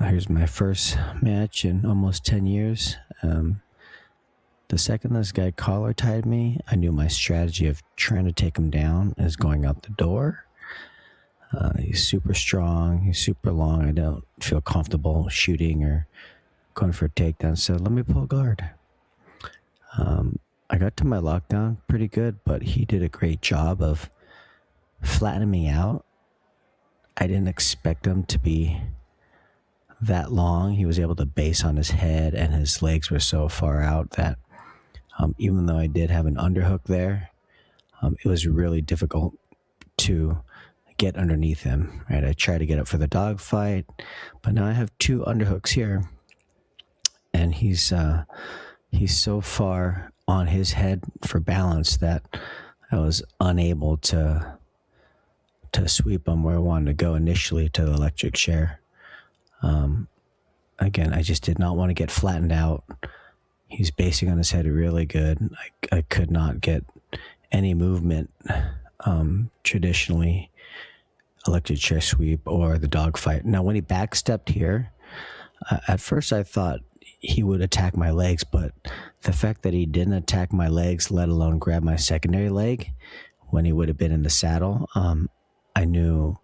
Here's my first match in almost 10 years. The second this guy collar tied me, I knew my strategy of trying to take him down is going out the door. He's super strong. He's super long. I don't feel comfortable shooting or going for a takedown. So let me pull guard. I got to my lockdown pretty good, but he did a great job of flattening me out. I didn't expect him to be that long. He was able to base on his head, and his legs were so far out that even though I did have an underhook there, it was really difficult to get underneath him. Right, I tried to get up for the dog fight, but now I have two underhooks here, and he's so far on his head for balance that I was unable to sweep him where I wanted to go initially to the electric chair. Again, I just did not want to get flattened out. He's basing on his head really good. I could not get any movement, traditionally electric chair sweep or the dog fight. Now, when he backstepped here, at first I thought he would attack my legs, but the fact that he didn't attack my legs, let alone grab my secondary leg when he would have been in the saddle, I knew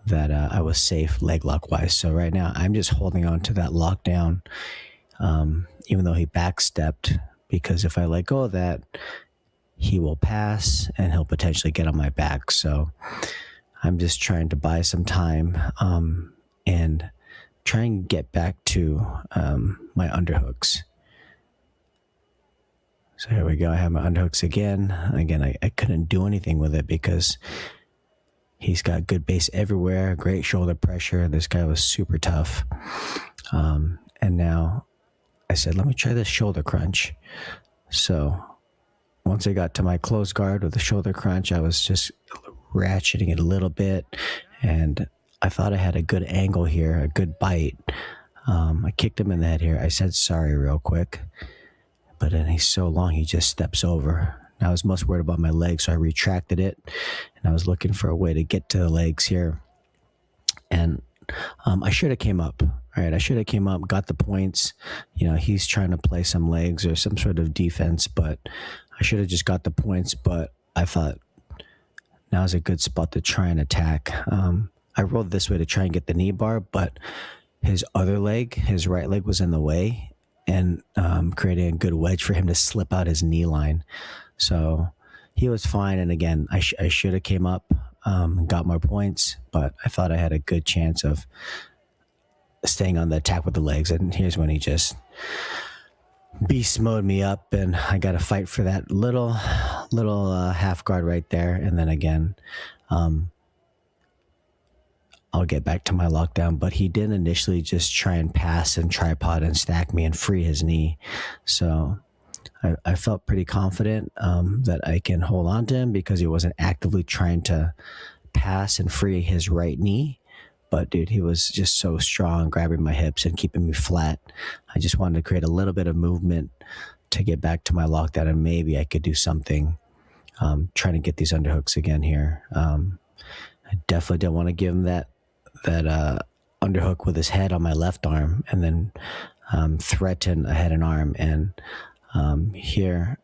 that I was safe leg lock wise. So right now I'm just holding on to that lockdown, even though he backstepped, because if I let go of that, he will pass and he'll potentially get on my back. So I'm just trying to buy some time and try and get back to my underhooks. So here we go. I have my underhooks again. Again, I couldn't do anything with it because he's got good base everywhere, great shoulder pressure. This guy was super tough. And now I said, let me try this shoulder crunch. So once I got to my close guard with the shoulder crunch, I was just ratcheting it a little bit. And I thought I had a good angle here, a good bite. I kicked him in the head here. I said sorry real quick. But then he's so long, he just steps over. I was most worried about my legs, so I retracted it, and I was looking for a way to get to the legs here. And I should have came up, right? I should have came up, got the points. You know, he's trying to play some legs or some sort of defense, but I should have just got the points. But I thought now's a good spot to try and attack. I rolled this way to try and get the knee bar, but his other leg, his right leg, was in the way and creating a good wedge for him to slip out his knee line. So he was fine. And again, I should have came up and got more points, but I thought I had a good chance of staying on the attack with the legs. And here's when he just beast mode me up, and I got to fight for that little half guard right there. And then again, I'll get back to my lockdown, but he did initially just try and pass and tripod and stack me and free his knee. So I felt pretty confident that I can hold on to him because he wasn't actively trying to pass and free his right knee. But dude, he was just so strong, grabbing my hips and keeping me flat. I just wanted to create a little bit of movement to get back to my lockdown, and maybe I could do something trying to get these underhooks again here. I definitely don't want to give him that underhook with his head on my left arm and then threaten a head and arm. And here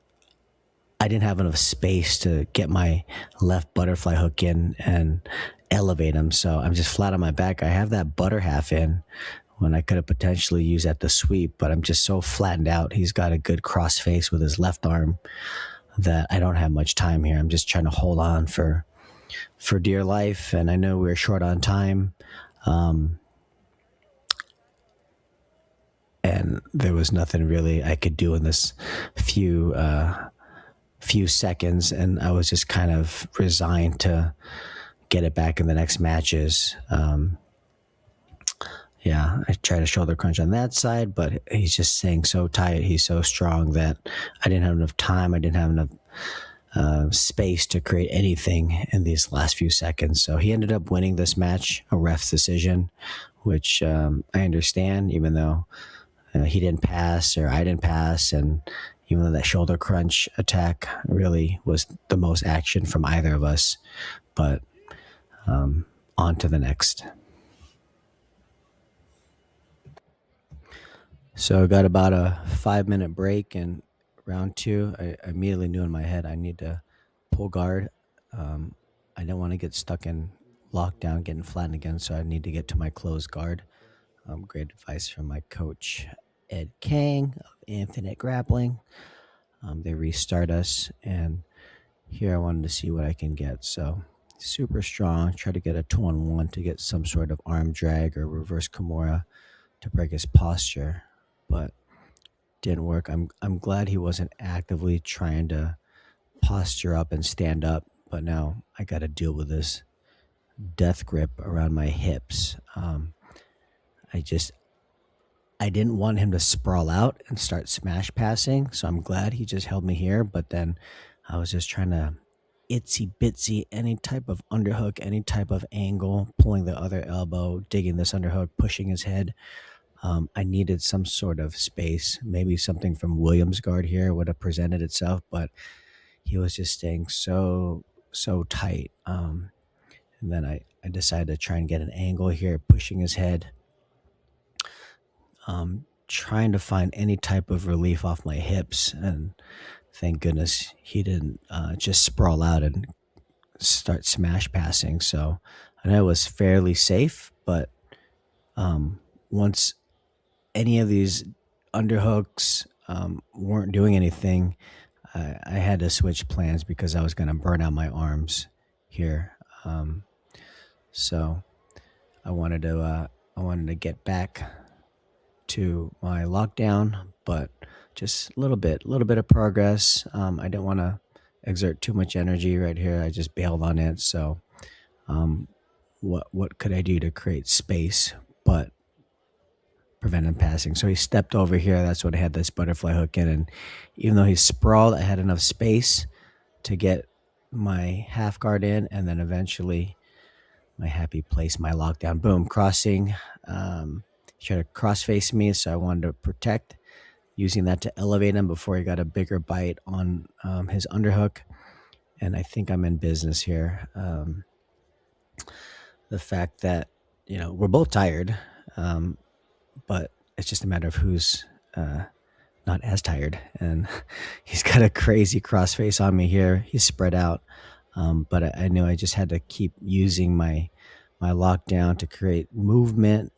I didn't have enough space to get my left butterfly hook in and elevate him. So I'm just flat on my back. I have that butter half in when I could have potentially used that to sweep, but I'm just so flattened out. He's got a good cross face with his left arm that I don't have much time here. I'm just trying to hold on for dear life. And I know we're short on time. And there was nothing really I could do in this few seconds. And I was just kind of resigned to get it back in the next matches. Yeah, I tried a shoulder crunch on that side, but he's just staying so tight. He's so strong that I didn't have enough time. I didn't have enough space to create anything in these last few seconds. So he ended up winning this match, a ref's decision, which I understand, even though he didn't pass or I didn't pass. And even though that shoulder crunch attack really was the most action from either of us. But on to the next. So I got about a 5 minute break in round two. I immediately knew in my head I need to pull guard. Um, I didn't want to get stuck in lockdown, getting flattened again, so I need to get to my closed guard. Great advice from my coach, Ed Kang of Infinite Grappling. They restart us, and here I wanted to see what I can get. So super strong. Try to get a 2-on-1 to get some sort of arm drag or reverse Kimura to break his posture, but didn't work. I'm glad he wasn't actively trying to posture up and stand up, but now I got to deal with this death grip around my hips. I just I didn't want him to sprawl out and start smash passing, so I'm glad he just held me here. But then I was just trying to itsy bitsy any type of underhook, any type of angle, pulling the other elbow, digging this underhook, pushing his head. I needed some sort of space. Maybe something from Williams guard here would have presented itself, but he was just staying so tight. And then I decided to try and get an angle here, pushing his head, trying to find any type of relief off my hips. And thank goodness he didn't just sprawl out and start smash passing. So I know it was fairly safe, but once any of these underhooks weren't doing anything, I had to switch plans because I was going to burn out my arms here. So I wanted to get back to my lockdown, but just a little bit of progress. I didn't want to exert too much energy right here. I just bailed on it. So, what could I do to create space, but prevent him passing? So he stepped over here. That's when I had this butterfly hook in, and even though he sprawled, I had enough space to get my half guard in, and then eventually my happy place, my lockdown. Boom, crossing. He tried to cross face me, so I wanted to protect, using that to elevate him before he got a bigger bite on his underhook. And I think I'm in business here. The fact that, we're both tired, but it's just a matter of who's not as tired. And he's got a crazy crossface on me here. He's spread out. But I knew I just had to keep using my lockdown to create movement,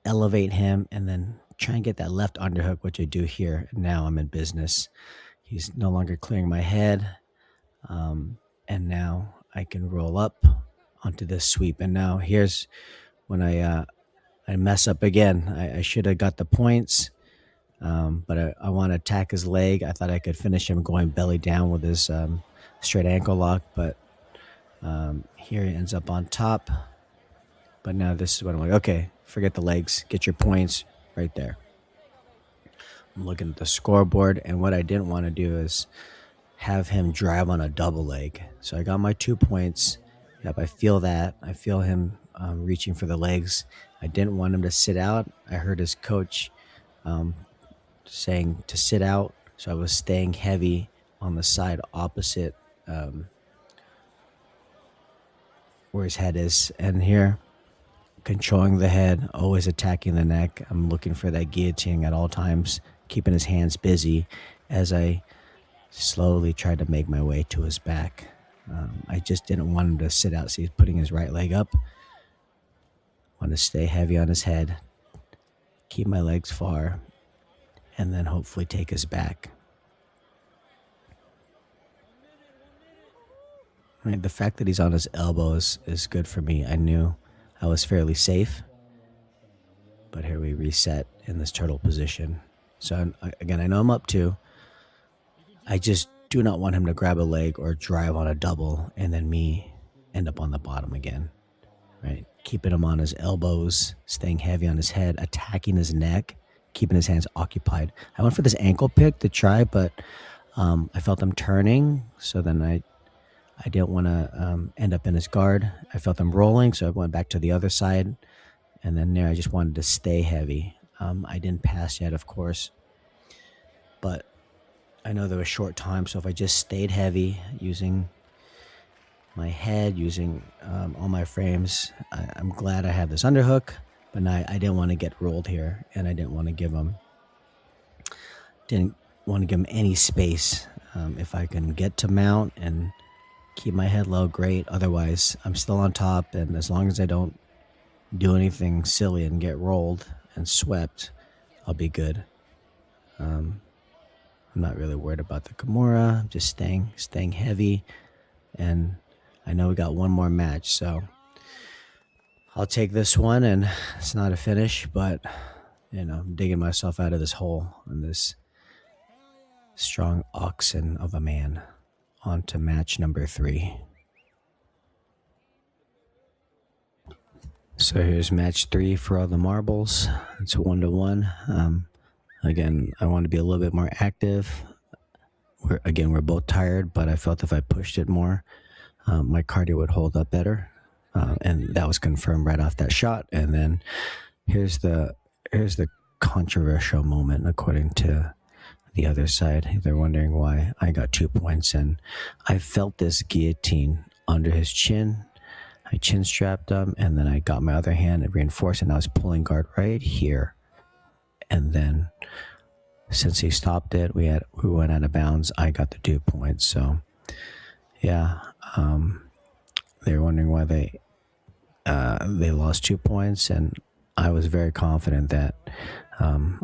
elevate him, and then try and get that left underhook, which I do here. And now I'm in business. He's no longer clearing my head. And now I can roll up onto this sweep. And now here's when I mess up again. I should have got the points, but I want to attack his leg. I thought I could finish him going belly down with his straight ankle lock, but here he ends up on top. But now this is what I'm like, okay, forget the legs, get your points right there. I'm looking at the scoreboard, and what I didn't want to do is have him drive on a double leg. So I got my 2 points. Yep, I feel that. I feel him reaching for the legs. I didn't want him to sit out. I heard his coach saying to sit out, so I was staying heavy on the side opposite where his head is. And here, controlling the head, always attacking the neck. I'm looking for that guillotine at all times, keeping his hands busy as I slowly tried to make my way to his back. I just didn't want him to sit out. See, he's putting his right leg up. Want to stay heavy on his head, keep my legs far, and then hopefully take his back. Right, the fact that he's on his elbows is good for me. I knew I was fairly safe, but here we reset in this turtle position. So again, I know I'm up 2. I just do not want him to grab a leg or drive on a double and then me end up on the bottom again. Right, keeping him on his elbows, staying heavy on his head, attacking his neck, keeping his hands occupied. I went for this ankle pick to try, but I felt him turning, so then I didn't want to end up in his guard. I felt him rolling, so I went back to the other side, and then there I just wanted to stay heavy. I didn't pass yet, of course, but I know there was short time, so if I just stayed heavy, using my head, using all my frames, I'm glad I had this underhook. But I didn't want to get rolled here, and I didn't want to give him any space. If I can get to mount and keep my head low, great. Otherwise, I'm still on top, and as long as I don't do anything silly and get rolled and swept, I'll be good. I'm not really worried about the Kimura. I'm just staying heavy, and I know we got one more match, so I'll take this one. And it's not a finish, but I'm digging myself out of this hole and this strong oxen of a man. On to match number 3. So here's match 3 for all the marbles. It's 1-1. Again, I want to be a little bit more active. We're both tired, but I felt if I pushed it more, my cardio would hold up better. And that was confirmed right off that shot. And then here's the controversial moment, according to the other side. They're wondering why I got 2 points, and I felt this guillotine under his chin. I chin strapped him, and then I got my other hand and reinforced, and I was pulling guard right here. And then since he stopped it, we went out of bounds. I got the 2 points. So yeah, they were wondering why they lost 2 points, and I was very confident that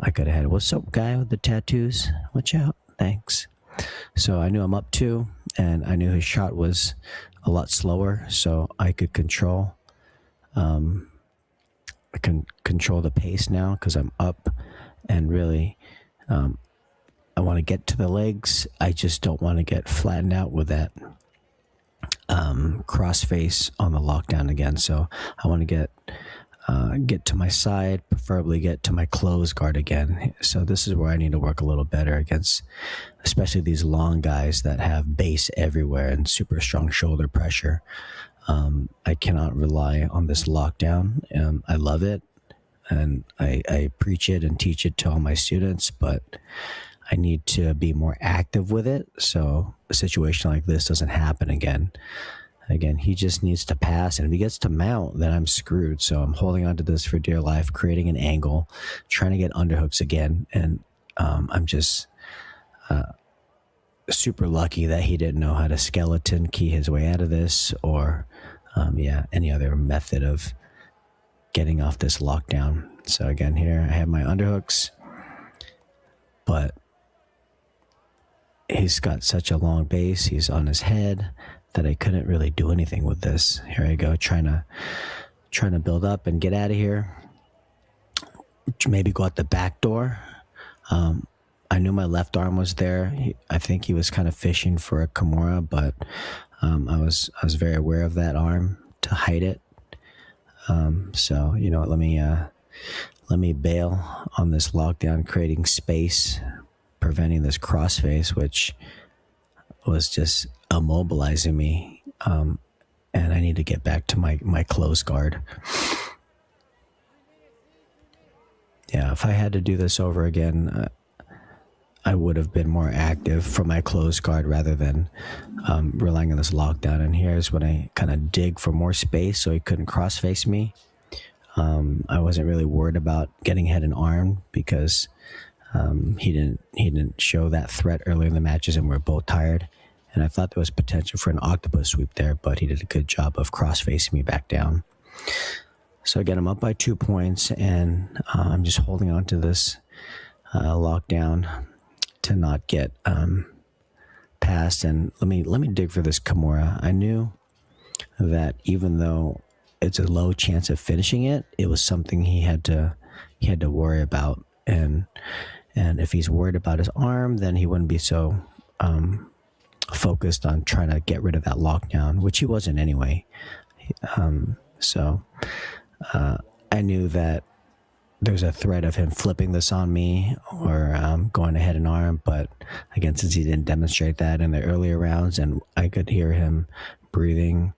I could have had, what's up, guy with the tattoos? Watch out. Thanks. So I knew I'm up 2, and I knew his shot was a lot slower, so I could control. I can control the pace now because I'm up, and really, I want to get to the legs. I just don't want to get flattened out with that cross face on the lockdown again. So I want to get to my side, preferably get to my closed guard again. So this is where I need to work a little better against, especially these long guys that have base everywhere and super strong shoulder pressure. I cannot rely on this lockdown. I love it, and I preach it and teach it to all my students, but I need to be more active with it so a situation like this doesn't happen again. Again, he just needs to pass, and if he gets to mount, then I'm screwed. So I'm holding on to this for dear life, creating an angle, trying to get underhooks again, and I'm just super lucky that he didn't know how to skeleton key his way out of this, or any other method of getting off this lockdown. So again, here I have my underhooks, but he's got such a long base, he's on his head, that I couldn't really do anything with this. Here I go, trying to build up and get out of here. Maybe go out the back door. I knew my left arm was there. I think he was kind of fishing for a Kimura, but I was very aware of that arm to hide it. So you know what? Let me bail on this lockdown, creating space, preventing this crossface, which was just immobilizing me. And I need to get back to my close guard. Yeah, if I had to do this over again, I would have been more active for my close guard rather than relying on this lockdown. And here's when I kind of dig for more space so he couldn't cross-face me. I wasn't really worried about getting head and arm because he didn't show that threat earlier in the matches, and we were both tired. And I thought there was potential for an octopus sweep there, but he did a good job of cross-facing me back down. So again, I'm up by 2 points, and I'm just holding on to this lockdown to not get past. And let me dig for this Kimura. I knew that even though it's a low chance of finishing it, it was something he had to worry about. And if he's worried about his arm, then he wouldn't be so focused on trying to get rid of that lockdown, which he wasn't anyway. So I knew that there's a threat of him flipping this on me or going ahead and arm, but again, since he didn't demonstrate that in the earlier rounds, and I could hear him breathing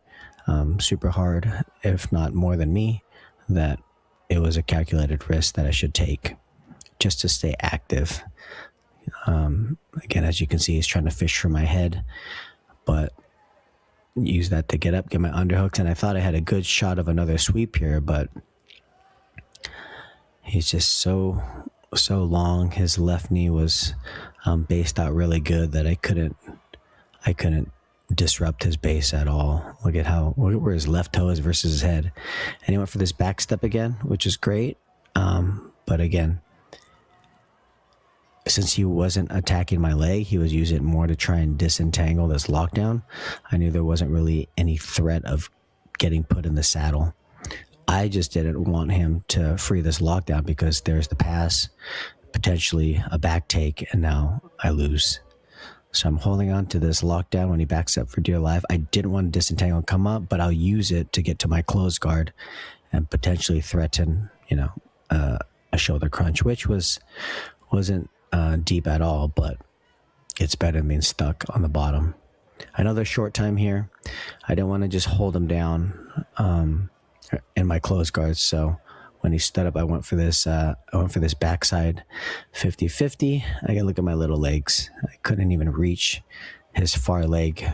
super hard, if not more than me, that it was a calculated risk that I should take just to stay active. Again, as you can see, he's trying to fish for my head, but use that to get up, get my underhooks, and I thought I had a good shot of another sweep here, but He's just so long. His left knee was based out really good that I couldn't disrupt his base at all. Look at where his left toe is versus his head. And he went for this back step again, which is great. But again, since he wasn't attacking my leg, he was using it more to try and disentangle this lockdown. I knew there wasn't really any threat of getting put in the saddle. I just didn't want him to free this lockdown because there's the pass, potentially a back take, and now I lose. So I'm holding on to this lockdown when he backs up for dear life. I didn't want to disentangle and come up, but I'll use it to get to my close guard and potentially threaten, a shoulder crunch, which wasn't deep at all, but it's better than being stuck on the bottom. I know there's short time here. I didn't want to just hold him down in my close guards. So when he stood up, I went for this backside 50-50. I gotta look at my little legs. I couldn't even reach his far leg.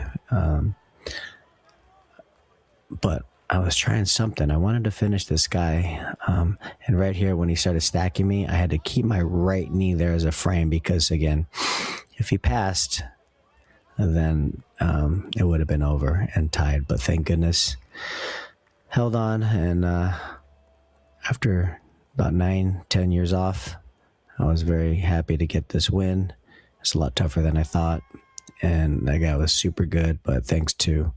But I was trying something. I wanted to finish this guy. And right here, when he started stacking me, I had to keep my right knee there as a frame because, again, if he passed, then it would have been over and tied. But thank goodness, held on. And after about 9-10 years off, I was very happy to get this win. It's a lot tougher than I thought. And that guy was super good, but thanks to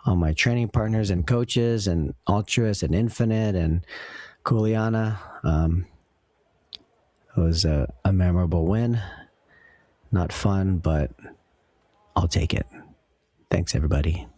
all my training partners and coaches and Altruist and Infinite and Kuliana, it was a memorable win. Not fun, but I'll take it. Thanks, everybody.